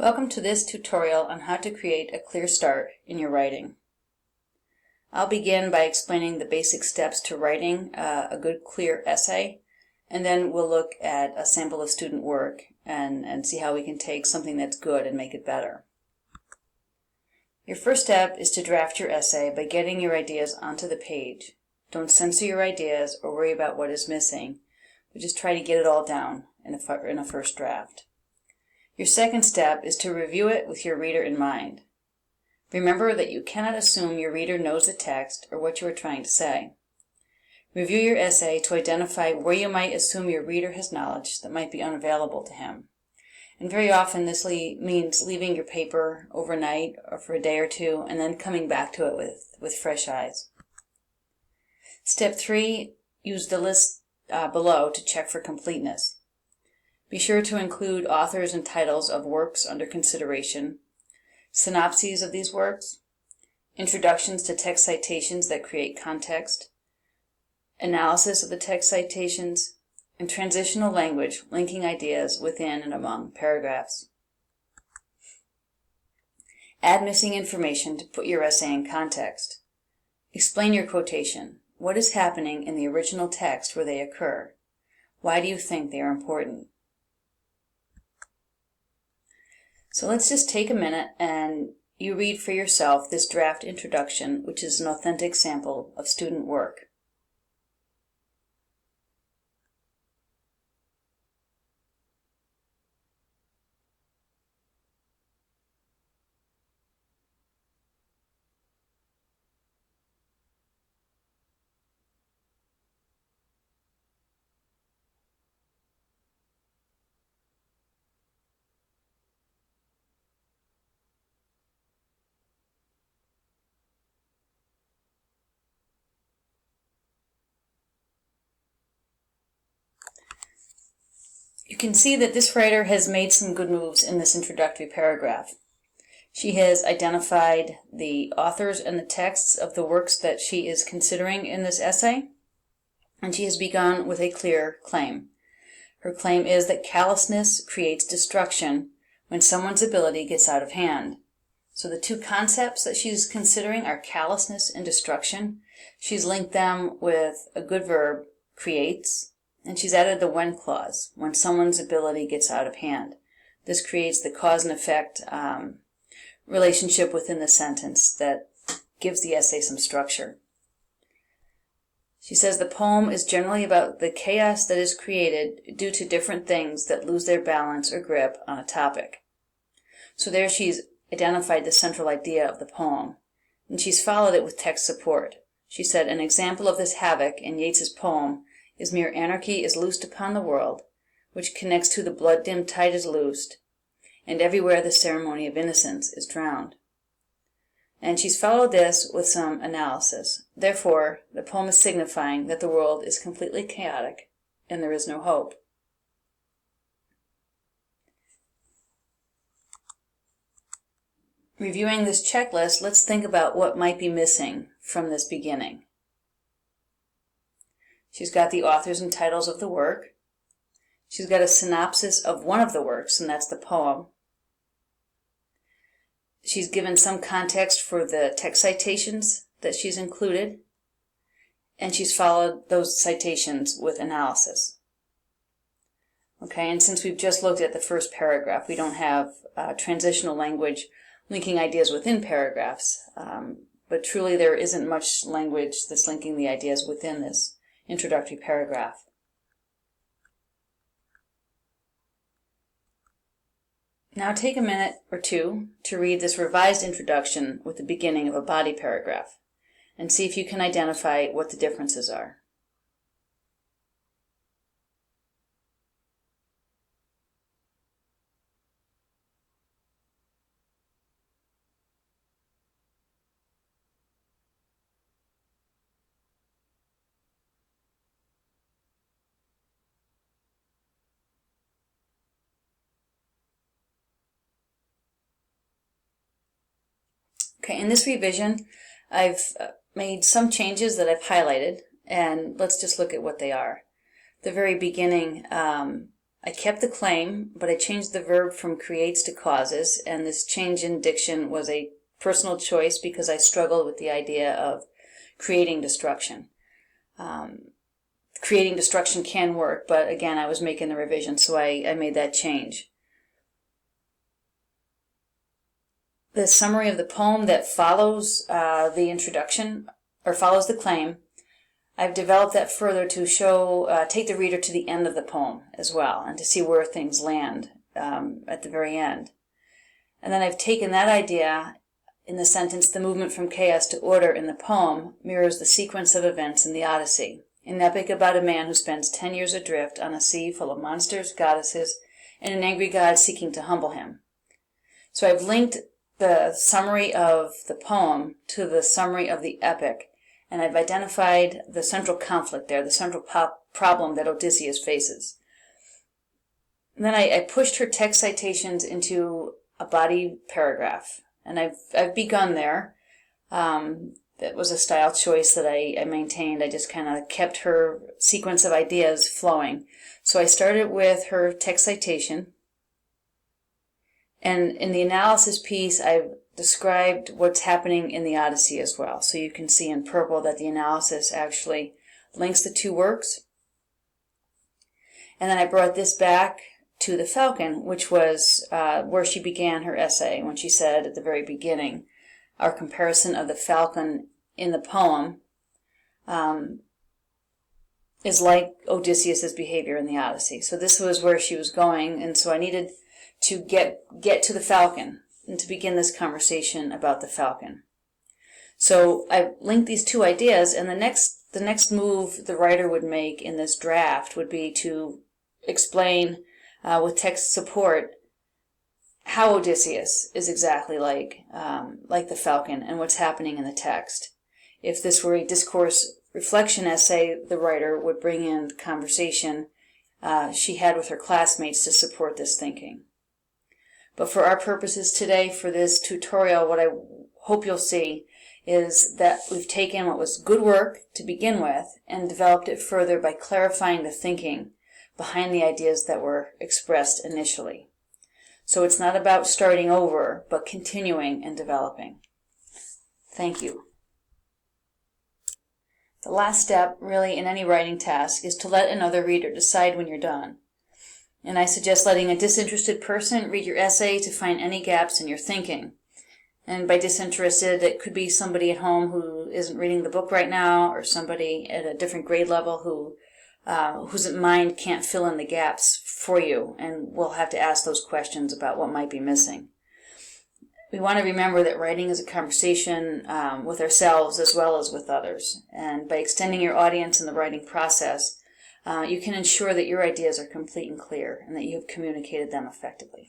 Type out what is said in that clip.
Welcome to this tutorial on how to create a clear start in your writing. I'll begin by explaining the basic steps to writing a good clear essay, and then we'll look at a sample of student work and see how we can take something that's good and make it better. Your first step is to draft your essay by getting your ideas onto the page. Don't censor your ideas or worry about what is missing, but just try to get it all down in a first draft. Your second step is to review it with your reader in mind. Remember that you cannot assume your reader knows the text or what you are trying to say. Review your essay to identify where you might assume your reader has knowledge that might be unavailable to him. And very often this means leaving your paper overnight or for a day or two and then coming back to it with fresh eyes. Step 3, use the list below to check for completeness. Be sure to include authors and titles of works under consideration, synopses of these works, introductions to text citations that create context, analysis of the text citations, and transitional language linking ideas within and among paragraphs. Add missing information to put your essay in context. Explain your quotation. What is happening in the original text where they occur? Why do you think they are important? So let's just take a minute and you read for yourself this draft introduction, which is an authentic sample of student work. You can see that this writer has made some good moves in this introductory paragraph. She has identified the authors and the texts of the works that she is considering in this essay, and she has begun with a clear claim. Her claim is that callousness creates destruction when someone's ability gets out of hand. So the two concepts that she's considering are callousness and destruction. She's linked them with a good verb, creates, and she's added the when clause, when someone's ability gets out of hand. This creates the cause and effect relationship within the sentence that gives the essay some structure. She says the poem is generally about the chaos that is created due to different things that lose their balance or grip on a topic. So there she's identified the central idea of the poem, and she's followed it with text support. She said an example of this havoc in Yeats's poem is mere anarchy is loosed upon the world, which connects to the blood-dimmed tide is loosed, and everywhere the ceremony of innocence is drowned. And she's followed this with some analysis. Therefore, the poem is signifying that the world is completely chaotic and there is no hope. Reviewing this checklist, let's think about what might be missing from this beginning. She's got the authors and titles of the work. She's got a synopsis of one of the works, and that's the poem. She's given some context for the text citations that she's included, and she's followed those citations with analysis. Okay, and since we've just looked at the first paragraph, we don't have transitional language linking ideas within paragraphs, but truly there isn't much language that's linking the ideas within this introductory paragraph. Now take a minute or two to read this revised introduction with the beginning of a body paragraph and see if you can identify what the differences are. Okay, in this revision, I've made some changes that I've highlighted, and let's just look at what they are. The very beginning, I kept the claim, but I changed the verb from creates to causes, and this change in diction was a personal choice because I struggled with the idea of creating destruction. Creating destruction can work, but again, I was making the revision, so I made that change. The summary of the poem that follows the introduction, or follows the claim, I've developed that further to show, take the reader to the end of the poem as well, and to see where things land at the very end. And then I've taken that idea in the sentence, the movement from chaos to order in the poem mirrors the sequence of events in the Odyssey, an epic about a man who spends 10 years adrift on a sea full of monsters, goddesses, and an angry god seeking to humble him. So I've linked the summary of the poem to the summary of the epic, and I've identified the central conflict there, the central problem that Odysseus faces. And then I pushed her text citations into a body paragraph, and I've begun there. That was a style choice that I maintained. I just kind of kept her sequence of ideas flowing. So I started with her text citation, and in the analysis piece, I've described what's happening in the Odyssey as well. So you can see in purple that the analysis actually links the two works. And then I brought this back to the Falcon, which was where she began her essay, when she said at the very beginning, our comparison of the Falcon in the poem is like Odysseus's behavior in the Odyssey. So this was where she was going, and so I needed to get to the Falcon and to begin this conversation about the Falcon. So I linked these two ideas, and the next move the writer would make in this draft would be to explain with text support how Odysseus is exactly like the Falcon and what's happening in the text. If this were a discourse reflection essay, the writer would bring in the conversation she had with her classmates to support this thinking. But for our purposes today, for this tutorial, what I hope you'll see is that we've taken what was good work to begin with and developed it further by clarifying the thinking behind the ideas that were expressed initially. So it's not about starting over, but continuing and developing. Thank you. The last step, really, in any writing task is to let another reader decide when you're done. And I suggest letting a disinterested person read your essay to find any gaps in your thinking. And by disinterested, it could be somebody at home who isn't reading the book right now, or somebody at a different grade level whose mind can't fill in the gaps for you, and we'll have to ask those questions about what might be missing. We want to remember that writing is a conversation with ourselves as well as with others. And by extending your audience in the writing process, you can ensure that your ideas are complete and clear and that you have communicated them effectively.